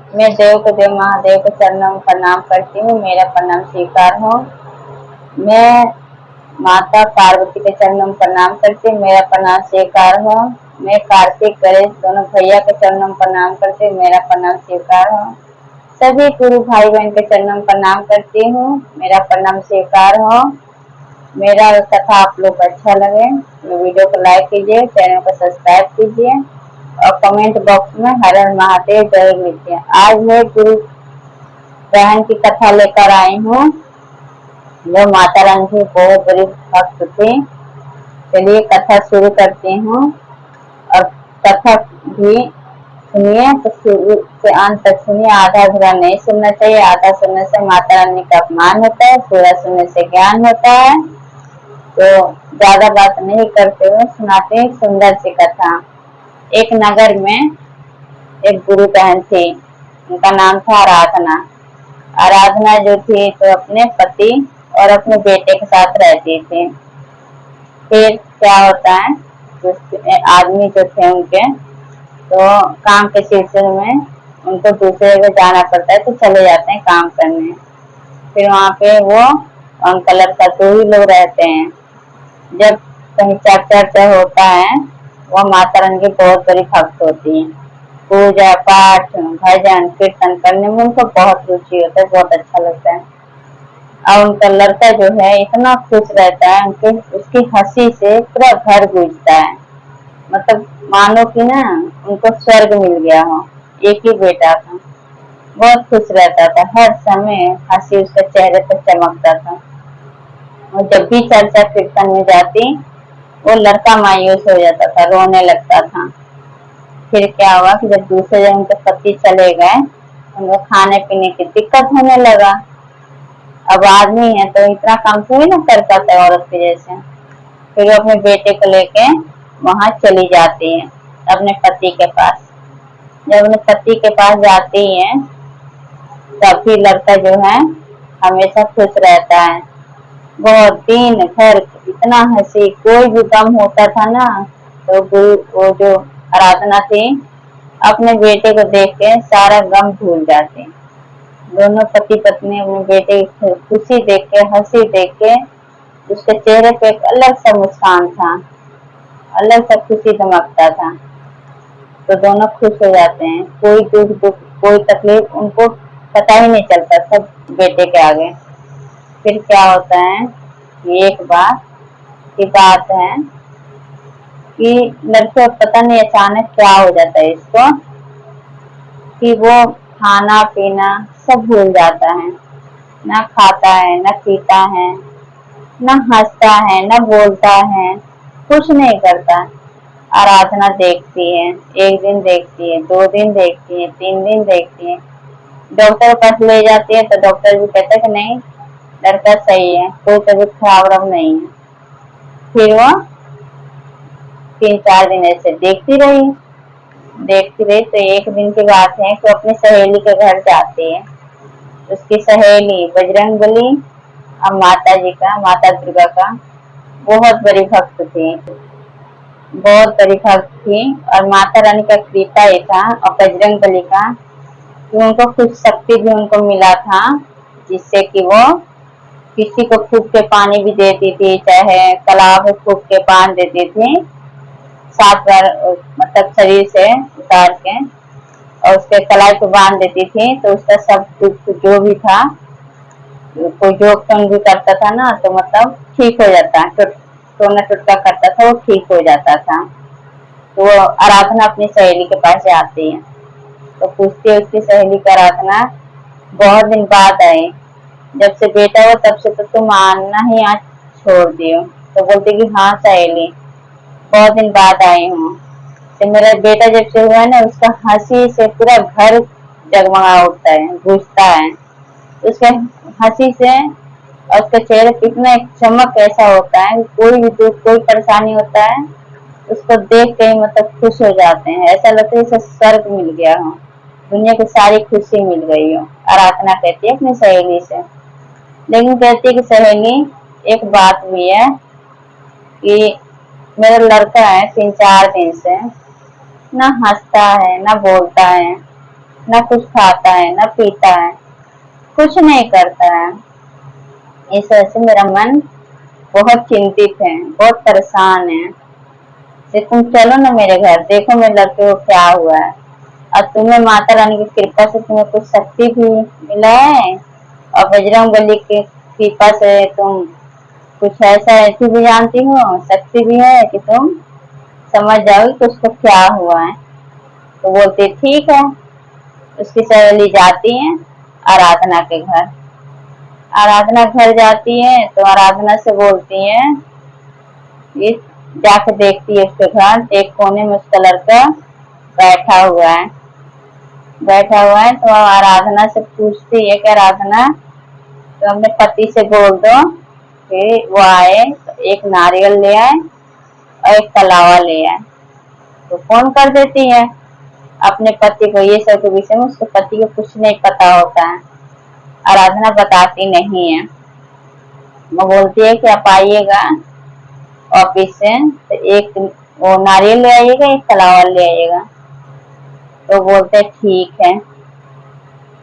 मैं देव को देव महादेव के चरणों में प्रणाम करती हूँ, मेरा प्रणाम स्वीकार हो। मैं माता पार्वती के चरणों में प्रणाम करती हूँ, मेरा प्रणाम स्वीकार हो। मैं कार्तिक गणेश दोनों भैया के चरणों में प्रणाम करती हूँ, मेरा प्रणाम स्वीकार हो। सभी गुरु भाई बहन के चरणों में प्रणाम करती हूँ, मेरा प्रणाम स्वीकार हो। मेरा कथा आप लोग को अच्छा लगे तो वीडियो को लाइक कीजिए, चैनल को सब्सक्राइब कीजिए और कमेंट बॉक्स में हर हर महादेव जरूर लिखिए। आज मैं गुरु बहन की कथा लेकर आई हूँ जो माता रानी की बहुत बड़ी भक्त थी। चलिए कथा शुरू करती हूँ और कथा भी सुनिए तो शुरू से अंत तक सुनिए। आधा अधूरा नहीं सुनना चाहिए, आधा सुनने से माता रानी का अपमान होता है, पूरा सुनने से ज्ञान होता है। तो ज्यादा बात नहीं करते हुए सुनाते हैं सुंदर सी कथा। एक नगर में एक गुरु बहन थी, उनका नाम था आराधना। आराधना जो थी तो अपने पति और अपने बेटे के साथ रहती थी। फिर क्या होता है, आदमी जो थे उनके तो काम के सिलसिले में उनको दूसरे जगह जाना पड़ता है तो चले जाते हैं काम करने। फिर वहाँ पे वो अंकल लड़का दो ही लोग रहते हैं। जब कहीं चर्चा होता है, वह माता रानी की बहुत बड़ी भक्त होती है। पूजा पाठ भजन कीर्तन करने में उनको बहुत रुचि होता है, बहुत अच्छा लगता है। और उनका लड़का जो है इतना खुश रहता है, उनके उसकी हंसी से पूरा घर गूंजता है। मतलब मानो कि ना उनको स्वर्ग मिल गया हो। एक ही बेटा था, बहुत खुश रहता था, हर समय हंसी उसके चेहरे पर चमकता था। और जब भी चर्चा कीर्तन में जाती वो लड़का मायूस हो जाता था, रोने लगता था। फिर क्या हुआ कि जब दूसरे जन उनके पति चले गए, उनको खाने पीने की दिक्कत होने लगा। अब आदमी है तो इतना काम थोड़ी ना कर पाता है औरत के जैसे। फिर वो अपने बेटे को लेके वहां चली जाती है अपने पति के पास। जब अपने पति के पास जाती है तभी लड़का जो है हमेशा खुश रहता है। बहुत दिन भर इतना हंसी, कोई भी गम होता था ना तो वो जो आराधना थी अपने बेटे को देख के सारा गम भूल जाती। दोनों पति पत्नी अपने बेटे की खुशी देख के, हंसी देख के, उसके चेहरे पे एक अलग सा मुस्कान था, अलग सा खुशी दमकता था। तो दोनों खुश हो जाते हैं। कोई दुख कोई तकलीफ उनको पता ही नहीं चलता, सब बेटे के आगे। फिर क्या होता है, एक बार की बात है कि लड़के को पता नहीं अचानक क्या हो जाता है इसको कि वो खाना पीना सब भूल जाता है। ना खाता है, ना पीता है, ना हंसता है, ना बोलता है, कुछ नहीं करता। आराधना देखती है, एक दिन देखती है, 2 दिन देखती है, 3 दिन देखती है। डॉक्टर के पास ले जाती है तो डॉक्टर भी कहता है कि नहीं लड़का सही है, कोई तबीयत खराब नहीं है। फिर वो 3-4 दिन ऐसे देखती रही तो एक दिन की बात है कि अपनी सहेली के घर जाती है। उसकी सहेली बजरंगबली और माता जी का, माता दुर्गा का बहुत बड़ी भक्त थी, बहुत बड़ी भक्त थी। और माता रानी का कृपा ही था और बजरंगबली का कि उनको कुछ शक्ति भी उनको मिला था, जिससे कि वो किसी को फूंक के पानी भी देती थी, चाहे तालाब में फूंक के पानी देती थी 7 बार, मतलब शरीर से उतार के, और उसके कलाई को बांध देती थी तो उसका सब दुख जो भी था, कोई जोक भी करता था ना तो मतलब ठीक हो जाता, टोना टुटका करता था, वो ठीक हो जाता था। तो वो आराधना अपनी सहेली के पास जाती है तो पूछती है उसकी सहेली का, आराधना बहुत दिन बाद आई, जब से बेटा हुआ तब से तो तुम आना ही आज छोड़ दियो। तो बोलती कि हाँ सहेली, बहुत दिन बाद आई हूँ। तो मेरा बेटा जब से हुआ है ना, उसका हंसी से पूरा घर जगमगा उठता है, गूंजता है। उसके हंसी से और उसके चेहरे पे इतना एक चमक ऐसा होता है, कोई भी दुख कोई परेशानी होता है उसको देख के ही मतलब खुश हो जाते हैं, ऐसा लगता है जैसे स्वर्ग मिल गया हो, दुनिया की सारी खुशी मिल गई हो। आराधना कहती है अपनी सहेली से। लेकिन कहती है कि सहेली एक बात भी है कि मेरा लड़का है 3-4 दिन से ना हंसता है ना बोलता है, ना कुछ खाता है ना पीता है, कुछ नहीं करता है। इस वजह से मेरा मन बहुत चिंतित है, बहुत परेशान है। कि तुम चलो ना मेरे घर, देखो मेरे लड़के को क्या हुआ है। और तुम्हें माता रानी की कृपा से तुम्हें कुछ शक्ति भी मिला है, और बजरंगबली की कृपा से तुम कुछ ऐसी भी जानती हो, शक्ति भी है कि तुम समझ जाओगी कि उसको क्या हुआ है। तो बोलती ठीक है। उसकी सहेली जाती है आराधना के घर। आराधना घर जाती है तो आराधना से बोलती है, ये जाके देखती है उसके घर, एक कोने में उसका लड़का बैठा हुआ है। बैठा हुआ है तो आराधना से पूछती है कि आराधना, तो अपने पति से बोल दो कि वो आए तो एक नारियल ले आए और एक कलावा ले आए। तो फोन कर देती है अपने पति को। ये सब के विषय में उसके पति को कुछ नहीं पता होता है, आराधना बताती नहीं है। वो बोलती है कि आप आइएगा ऑफिस से तो एक वो नारियल ले आइएगा, एक कलावा ले आइएगा। तो बोलते ठीक है।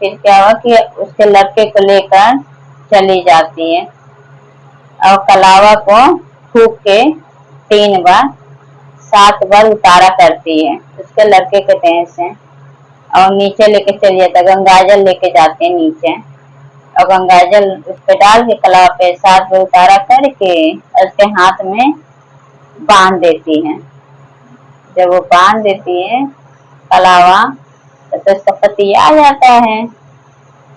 फिर क्या हुआ कि उसके लड़के को लेकर चली जाती है और कलावा को फूक के 3 बार 7 बार उतारा करती है उसके लड़के के देह से, और नीचे लेके चली जाता है। गंगाजल लेके जाते हैं नीचे, और गंगाजल उस पे डाल के कलावा पे 7 बार उतारा करके उसके हाथ में बांध देती है। जब वो बांध देती है कलावा तो उसका पति आ जाता है।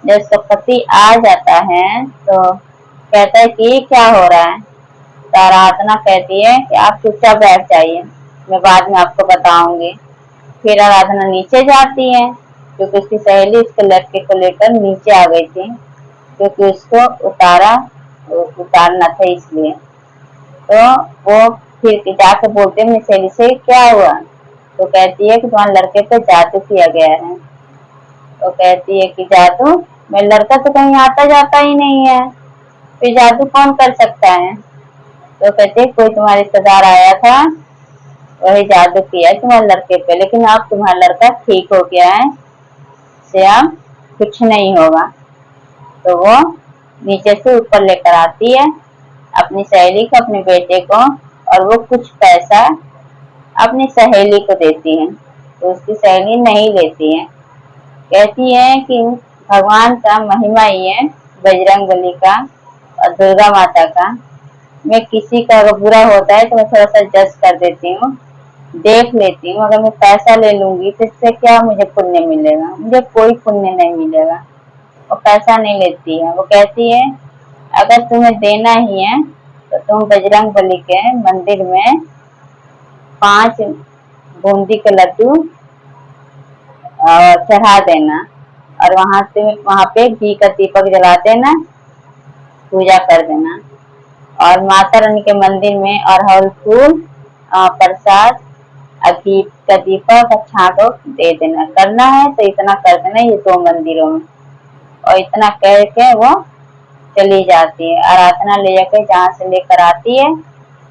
जब उसका पति आ जाता है तो कहता है कि क्या हो रहा है। तो आराधना कहती है कि आप चुपचाप बैठ जाइए, मैं बाद में आपको बताऊंगी। फिर आराधना नीचे जाती है क्योंकि उसकी सहेली उसके लड़के को लेकर नीचे आ गई थी, क्योंकि उसको उतारना था इसलिए। तो वो फिर जाके बोलते हैं मेरी सहेली से क्या हुआ। तो कहती है कि तुम्हारे लड़के पे जादू किया गया है। तो कहती है कि जादू, मेरा लड़का तो कहीं आता जाता ही नहीं है, फिर जादू कौन कर सकता है। तो कहते हैं कोई तुम्हारे रिश्तेदार आया था, वही जादू किया है तुम्हारे लड़के पे, लेकिन अब तुम्हारा लड़का ठीक हो गया है, से अब कुछ नहीं होगा। तो वो नीचे से ऊपर लेकर आती है अपनी सहेली को, अपने बेटे को, और वो कुछ पैसा अपनी सहेली को देती है। तो उसकी सहेली नहीं लेती है, कहती है कि भगवान का महिमा ही है, बजरंगबली का और दुर्गा माता का। मैं किसी का अगर बुरा होता है तो मैं थोड़ा सा जज कर देती हूँ, देख लेती हूँ। अगर मैं पैसा ले लूंगी तो इससे क्या मुझे पुण्य मिलेगा, मुझे कोई पुण्य नहीं मिलेगा। वो पैसा नहीं लेती है। वो कहती है अगर तुम्हें देना ही है तो तुम बजरंगबली के मंदिर में 5 बूंदी के लड्डू चढ़ा देना, और वहां पे घी का दीपक जला देना, पूजा कर देना। और माता रानी के मंदिर में अरहुल फूल, प्रसाद, घी का दीपक, छांटो दे देना। करना है तो इतना कर देना ये 2 मंदिरों में। और इतना कह के वो चली जाती है। आराधना ले जाकर जहाँ से लेकर आती है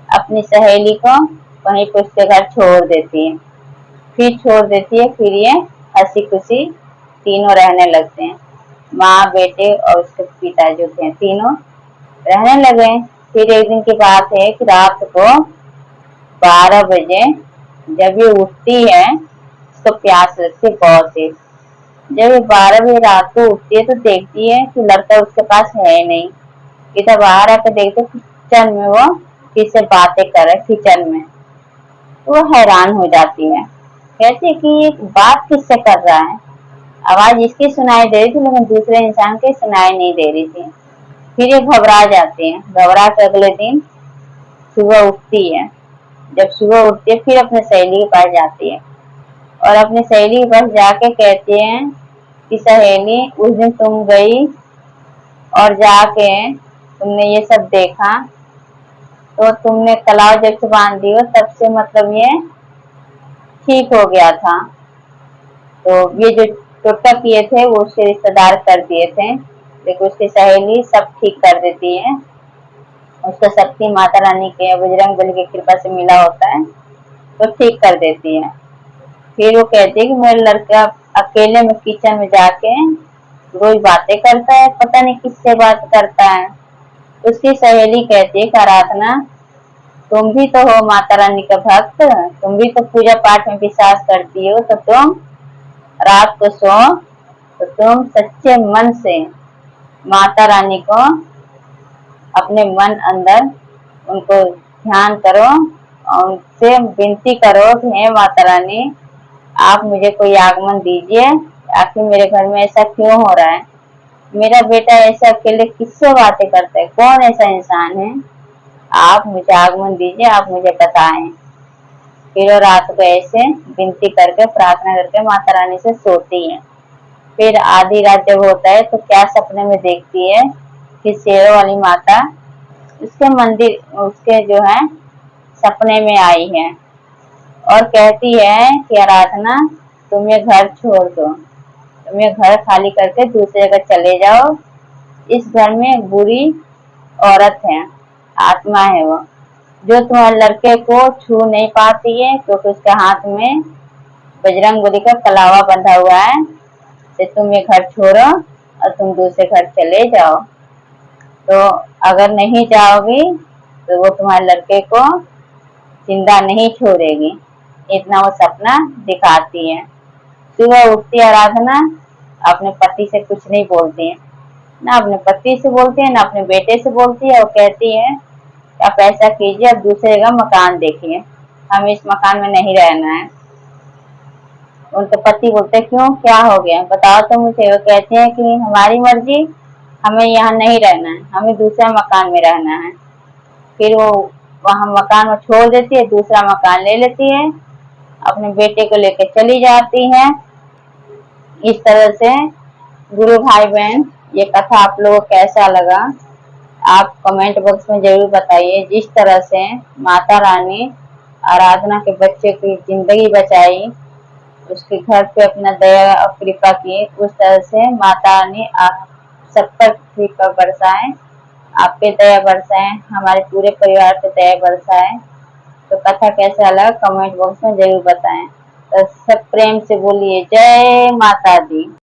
अपनी सहेली को वहीं पे उसके घर छोड़ देती है। फिर छोड़ देती है। फिर ये हंसी खुशी तीनों रहने लगते हैं, माँ बेटे और उसके पिता जो थे तीनों रहने लगे। फिर एक दिन की बात है कि रात को 12 बजे जब ये उठती है, उसको प्यास लगती है बहुत तेज। जब ये 12 बजे रात को उठती है तो देखती है कि लड़का उसके पास है नहीं। इधर बाहर आकर देखते किचन में वो किससे बातें कर रहे किचन में। तो वो हैरान हो जाती है, कहती है कि ये बात किससे कर रहा है। आवाज इसकी सुनाई दे रही थी लेकिन दूसरे इंसान की सुनाई नहीं दे रही थी। फिर ये घबरा जाती है। घबरा कर अगले दिन सुबह उठती है। जब सुबह उठती है फिर अपने सहेली के पास जाती है, और अपनी सहेली के पास जाके कहती है कि सहेली उस दिन तुम गई और जाके तुमने ये सब देखा, तो तुमने कलाव जब से बांध दी हो तब से मतलब ये ठीक हो गया था। तो ये जो टोटका किए थे वो उसके रिश्तेदार कर दिए थे, लेकिन उसकी सहेली सब ठीक कर देती है। उसको शक्ति माता रानी के बजरंगबली की कृपा से मिला होता है, तो ठीक कर देती है। फिर वो कहती है कि मेरा लड़का अकेले में किचन में जाके रोज बातें करता है, पता नहीं किससे बात करता है। उसकी सहेली कहती है कि आराधना, तुम भी तो हो माता रानी का भक्त, तुम भी तो पूजा पाठ में विश्वास करती हो, तो तुम रात को सो तो तुम सच्चे मन से माता रानी को अपने मन अंदर उनको ध्यान करो और उनसे विनती करो कि हे माता रानी, आप मुझे कोई आगमन दीजिए। आखिर मेरे घर में ऐसा क्यों हो रहा है? मेरा बेटा ऐसा अकेले किससे बातें करता है? कौन ऐसा इंसान है? आप मुझे आगमन दीजिए, आप मुझे बताएं। फिर वो रात को ऐसे विनती करके प्रार्थना करके माता रानी से सोती है। फिर आधी रात जब होता है तो क्या सपने में देखती है कि शेरों वाली माता उसके मंदिर उसके जो है सपने में आई है और कहती है कि आराधना, तुम ये घर छोड़ दो, तुम ये घर खाली करके दूसरी जगह चले जाओ। इस घर में एक बुरी औरत है, आत्मा है वो, जो तुम्हारे लड़के को छू नहीं पाती है क्योंकि उसके हाथ में बजरंगबली का कलावा बंधा हुआ है। तो तुम ये घर छोड़ो और तुम दूसरे घर चले जाओ। तो अगर नहीं जाओगी तो वो तुम्हारे लड़के को जिंदा नहीं छोड़ेगी। इतना वो सपना दिखाती है। सुबह उठती आराधना, अपने पति से कुछ नहीं बोलती है, ना अपने पति से बोलती है ना अपने बेटे से बोलती है। वो कहती है आप ऐसा कीजिए, अब दूसरे जगह मकान देखिए, हमें इस मकान में नहीं रहना है। उनके पति बोलते क्यों, क्या हो गया, बताओ तो मुझे। वो कहते हैं कि हमारी मर्जी, हमें यहाँ नहीं रहना है, हमें दूसरा मकान में रहना है। फिर वो वहां मकान वो छोड़ देती है, दूसरा मकान ले लेती है, अपने बेटे को लेकर चली जाती है। इस तरह से गुरु भाई बहन, ये कथा आप लोगों को कैसा लगा आप कमेंट बॉक्स में जरूर बताइए। जिस तरह से माता रानी आराधना के बच्चे की जिंदगी बचाई, उसके घर पे अपना दया और कृपा की, उस तरह से माता रानी आप सब पर कृपा बरसाए, आप पे दया बरसाए, हमारे पूरे परिवार पे दया बरसाए। तो कथा कैसा लगा कमेंट बॉक्स में जरूर बताएं। तो सब प्रेम से बोलिए जय माता दी।